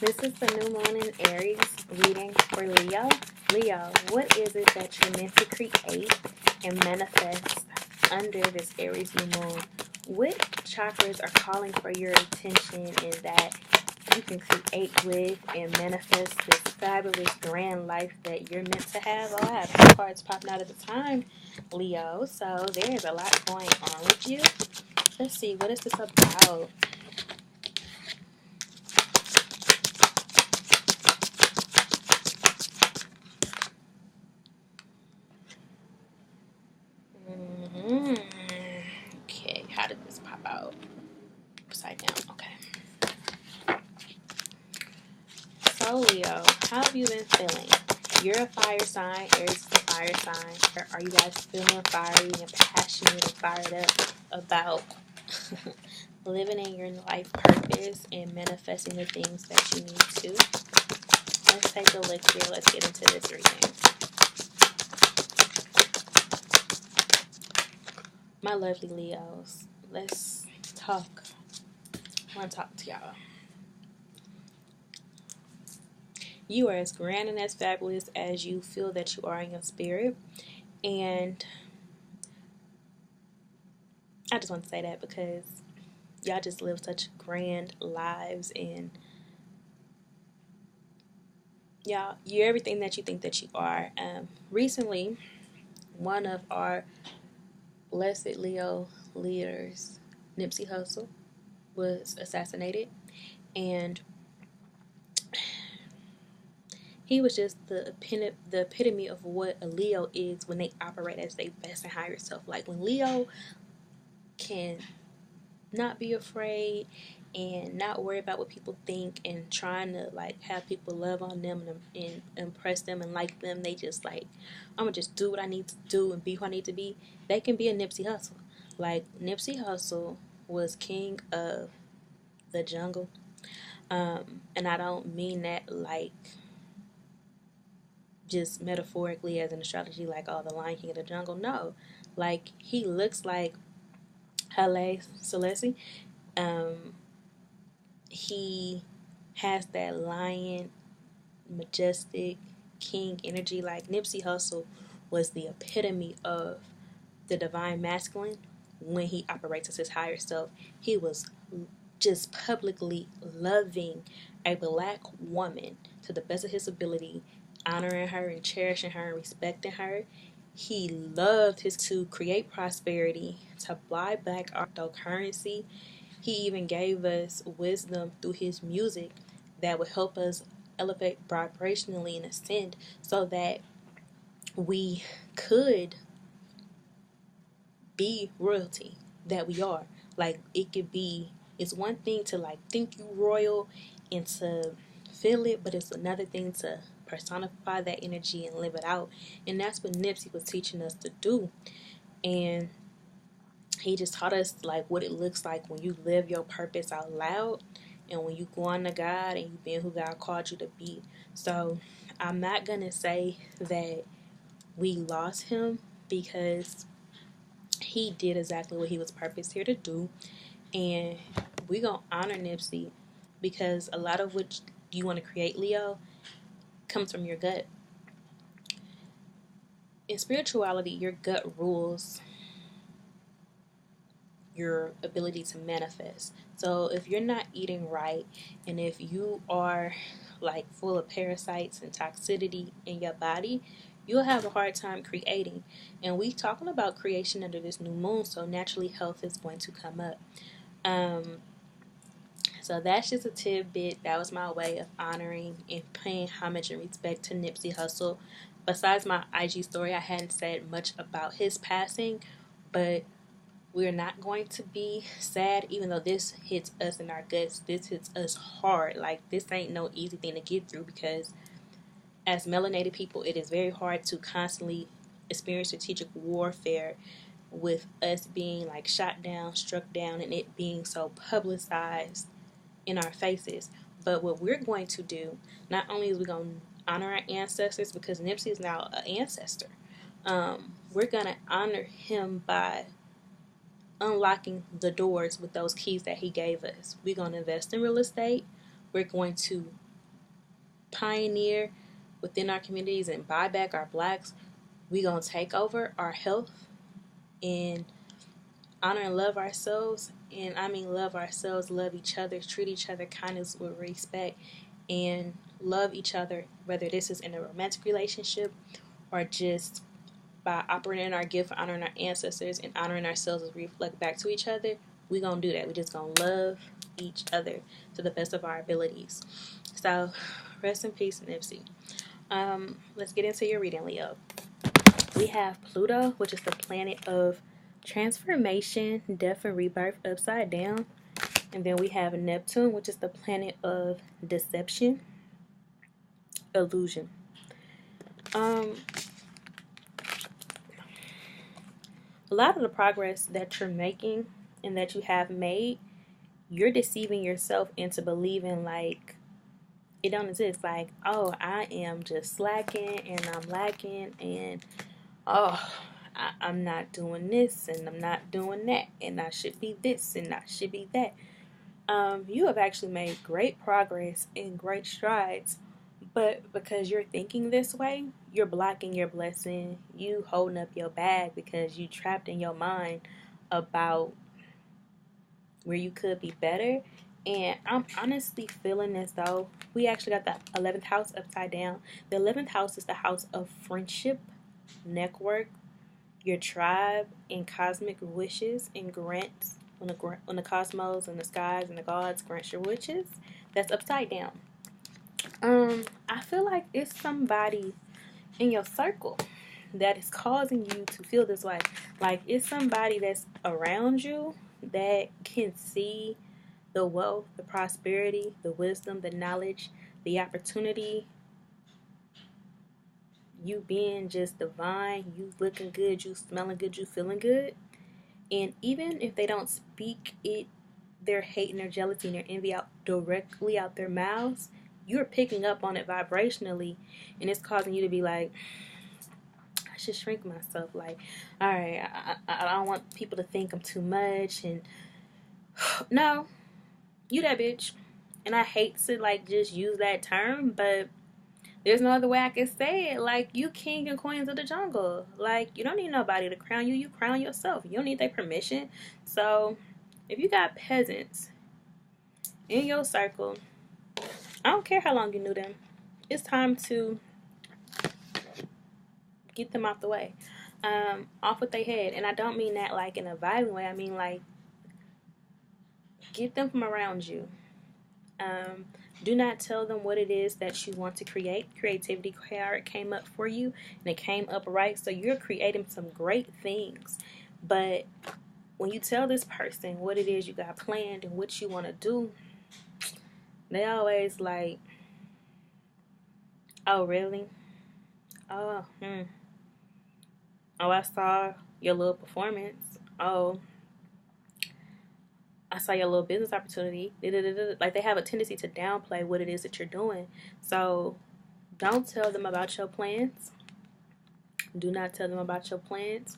This is the new moon in Aries reading for Leo. Leo, what is it that you're meant to create and manifest under this Aries new moon? What chakras are calling for your attention and that you can create with and manifest this fabulous grand life that you're meant to have? Oh, I have two cards popping out at a time, Leo. So there is a lot going on with you. Let's see, what is this about? hmm Okay, how did this pop out? Upside down. Okay. So, Leo, how have you been feeling? You're a fire sign. Aries is a fire sign. Are you guys feeling fiery and passionate and fired up about living in your life purpose and manifesting the things that you need to? Let's take a look here. Let's get into this reading. My lovely Leos, let's talk. I want to talk to y'all. You are as grand and as fabulous as you feel that you are in your spirit. And I just want to say that because y'all just live such grand lives and y'all, you're everything that you think that you are. Recently, one of our blessed Leo leaders, Nipsey Hussle, was assassinated. And he was just the epitome of what a Leo is when they operate as their best and higher self. Like when Leo can not be afraid and not worry about what people think and trying to like have people love on them and impress them and like them. They just like, I'm gonna just do what I need to do and be who I need to be. They can be a Nipsey Hussle. Like Nipsey Hussle was king of the jungle. And I don't mean that like just metaphorically as an astrology, like, oh, the Lion King of the jungle. No, like he looks like Haile Selassie. Um, he has that lion, majestic king energy. Like Nipsey Hussle was the epitome of the divine masculine when he operates as his higher self. He was just publicly loving a black woman to the best of his ability, honoring her and cherishing her and respecting her. He loved his to create prosperity, to buy back our cryptocurrency. He even gave us wisdom through his music that would help us elevate vibrationally and ascend so that we could be royalty that we are. Like it could be, it's one thing to like think you royal and to feel it, but it's another thing to personify that energy and live it out. And that's what Nipsey was teaching us to do. And he just taught us like what it looks like when you live your purpose out loud and when you go on to God and you being who God called you to be. So I'm not gonna say that we lost him because he did exactly what he was purposed here to do, and we're gonna honor Nipsey because a lot of what you want to create, Leo, comes from your gut. In spirituality, your gut rules your ability to manifest. So if you're not eating right and if you are like full of parasites and toxicity in your body, you'll have a hard time creating. And we talking about creation under this new moon, so naturally health is going to come up. So that's just a tidbit. That was my way of honoring and paying homage and respect to Nipsey Hussle. Besides my IG story, I hadn't said much about his passing, but we're not going to be sad, even though this hits us in our guts. This hits us hard. Like, this ain't no easy thing to get through because as melanated people, it is very hard to constantly experience strategic warfare with us being like shot down, struck down, and it being so publicized in our faces. But what we're going to do, not only is we going to honor our ancestors, because Nipsey is now an ancestor, we're going to honor him by unlocking the doors with those keys that he gave us. We're going to invest in real estate. We're going to pioneer within our communities and buy back our blacks, we gonna take over our health and honor and love ourselves. And I mean love ourselves, love each other, treat each other kindness with respect, and love each other, whether this is in a romantic relationship or just by operating our gift, honoring our ancestors, and honoring ourselves as we reflect back to each other. We gonna do that. We just gonna love each other to the best of our abilities. So, rest in peace, Nipsey. Let's get into your reading, Leo. We have Pluto, which is the planet of transformation, death, and rebirth upside down. And then we have Neptune, which is the planet of deception, illusion. A lot of the progress that you're making and that you have made, you're deceiving yourself into believing like it don't exist. Like, oh, I am just slacking and I'm lacking, and oh, I'm not doing this and I'm not doing that, and I should be this and I should be that. You have actually made great progress and great strides, but because you're thinking this way, you're blocking your blessing. You holding up your bag because you trapped in your mind about where you could be better. And I'm honestly feeling as though we actually got the 11th house upside down. The 11th house is the house of friendship, network, your tribe, and cosmic wishes and grants. When the cosmos and the skies and the gods grant your wishes, that's upside down. I feel like it's somebody in your circle that is causing you to feel this way. Like it's somebody that's around you that can see the wealth, the prosperity, the wisdom, the knowledge, the opportunity, you being just divine, you looking good, you smelling good, you feeling good. And even if they don't speak it, their hate and their jealousy and their envy out directly out their mouths, you're picking up on it vibrationally, and it's causing you to be like, I should shrink myself. Like, all right, I don't want people to think I'm too much. And no, you that bitch. And I hate to like just use that term, but there's no other way I can say it. Like, you king and queens of the jungle. Like, you don't need nobody to crown you. You crown yourself. You don't need their permission. So, if you got peasants in your circle, I don't care how long you knew them. It's time to get them off the way. Off with their head. And I don't mean that like in a violent way. I mean like, get them from around you. Do not tell them what it is that you want to create. Creativity card came up for you, and it came up right. So you're creating some great things. But when you tell this person what it is you got planned and what you want to do, they always like, oh, really? Oh, Oh, I saw your little performance. Oh, I saw your little business opportunity. Like, they have a tendency to downplay what it is that you're doing. So don't tell them about your plans. Do not tell them about your plans.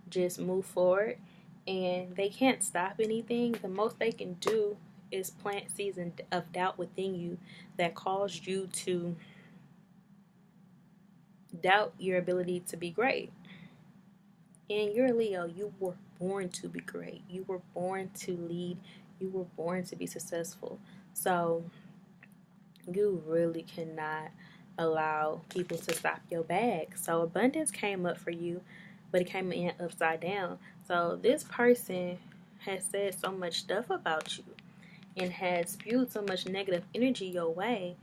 Just move forward. And they can't stop anything. The most they can do is plant seeds of doubt within you that cause you to doubt your ability to be great. And you're Leo. You were born to be great. You were born to lead. You were born to be successful. So you really cannot allow people to stop your bag. So abundance came up for you, but it came in upside down. So this person has said so much stuff about you and has spewed so much negative energy your way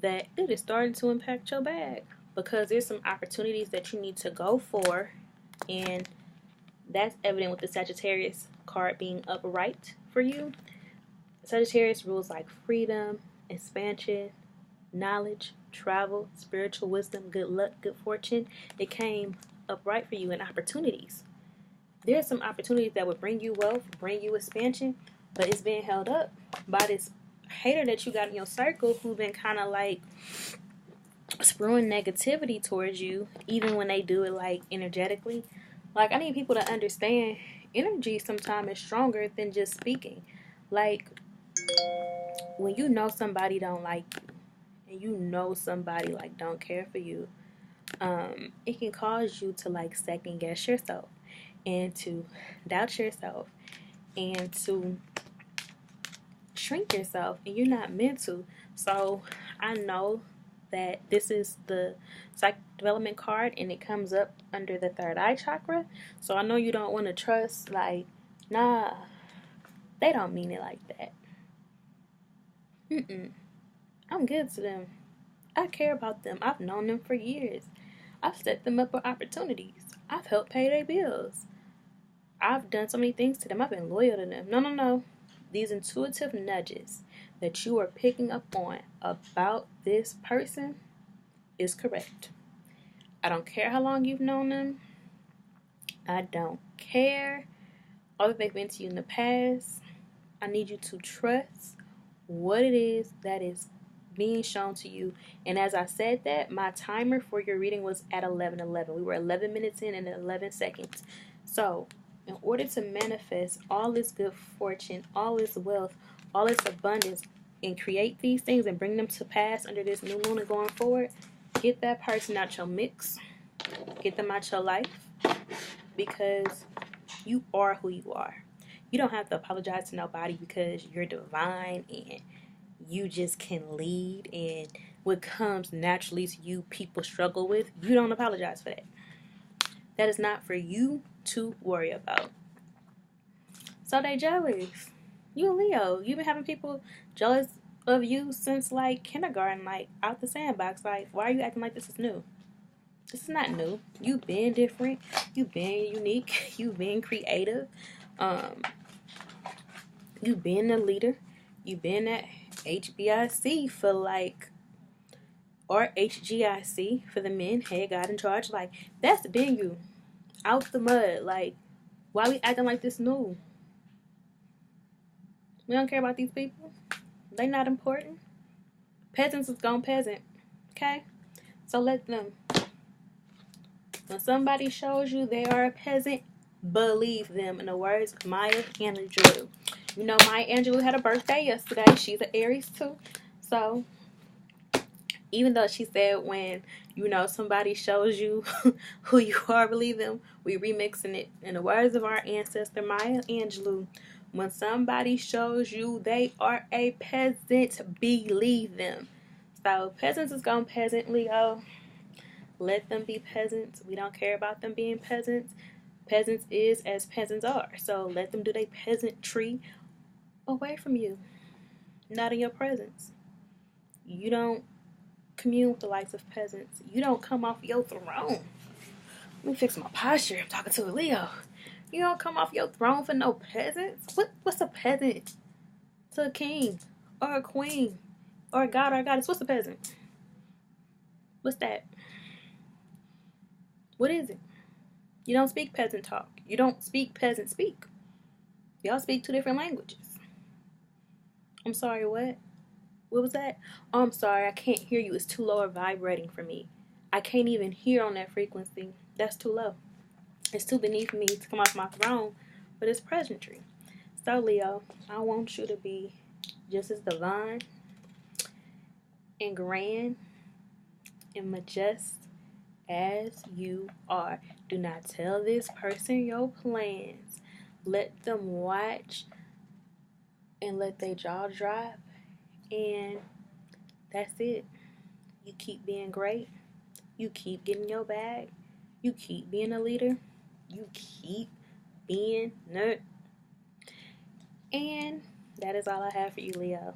that it is starting to impact your bag, because there's some opportunities that you need to go for, and that's evident with the Sagittarius card being upright for you. Sagittarius rules like freedom, expansion, knowledge, travel, spiritual wisdom, good luck, good fortune. It came upright for you in opportunities. There's some opportunities that would bring you wealth, bring you expansion, but it's being held up by this hater that you got in your circle who've been kind of like spewing negativity towards you, even when they do it like energetically. Like, I need people to understand energy sometimes is stronger than just speaking. Like, when you know somebody don't like you and you know somebody like don't care for you, it can cause you to like second guess yourself and to doubt yourself and to shrink yourself, and you're not meant to. So I know that this is the psych development card and it comes up under the third eye chakra. So I know you don't want to trust, like, nah, they don't mean it like that. I'm good to them. I care about them. I've known them for years. I've set them up for opportunities. I've helped pay their bills. I've done so many things to them. I've been loyal to them. No, no, no. These intuitive nudges that you are picking up on about this person is correct. I don't care how long you've known them. I don't care all that they've been to you in the past. I need you to trust what it is that is being shown to you. And as I said that, my timer for your reading was at 11:11. We were 11 minutes in and 11 seconds. So, in order to manifest all this good fortune, all this wealth, all this abundance, and create these things and bring them to pass under this new moon and going forward, get that person out your mix. Get them out your life, because you are who you are. You don't have to apologize to nobody because you're divine and you just can lead, and what comes naturally to you people struggle with. You don't apologize for that. That is not for you to worry about. So they jealous. You a Leo. You've been having people jealous of you since like kindergarten, like out the sandbox. Like, why are you acting like this is new? This is not new. You've been different. You've been unique. You've been creative. You've been a leader. You've been at HBIC for like, or HGIC for the men, head God in charge. Like, that's been you. Out the mud. Like, why we acting like this new? We don't care about these people. They not important. Peasants is gone peasant. Okay? So let them. When somebody shows you they are a peasant, believe them. In the words of Maya Angelou. You know, Maya Angelou had a birthday yesterday. She's an Aries too. So, even though she said when, you know, somebody shows you who you are, believe them, we remixing it. In the words of our ancestor Maya Angelou, when somebody shows you they are a peasant, believe them. So, peasants is gone peasant, Leo. Let them be peasants. We don't care about them being peasants. Peasants is as peasants are. So let them do their peasantry away from you. Not in your presence. You don't commune with the likes of peasants. You don't come off your throne. Let me fix my posture. I'm talking to a Leo. You don't come off your throne for no peasants. What's a peasant to a king or a queen or a god or a goddess? What's a peasant? What's that? What is it? You don't speak peasant talk. You don't speak peasant speak. Y'all speak two different languages. I'm sorry, what? What was that? Oh, I'm sorry, I can't hear you. It's too low or vibrating for me. I can't even hear on that frequency. That's too low. It's too beneath me to come off my throne, but it's presentry. So, Leo, I want you to be just as divine and grand and majestic as you are. Do not tell this person your plans. Let them watch and let their jaw drop, and that's it. You keep being great. You keep getting your bag. You keep being a leader. You keep being nerd. And that is all I have for you, Leo.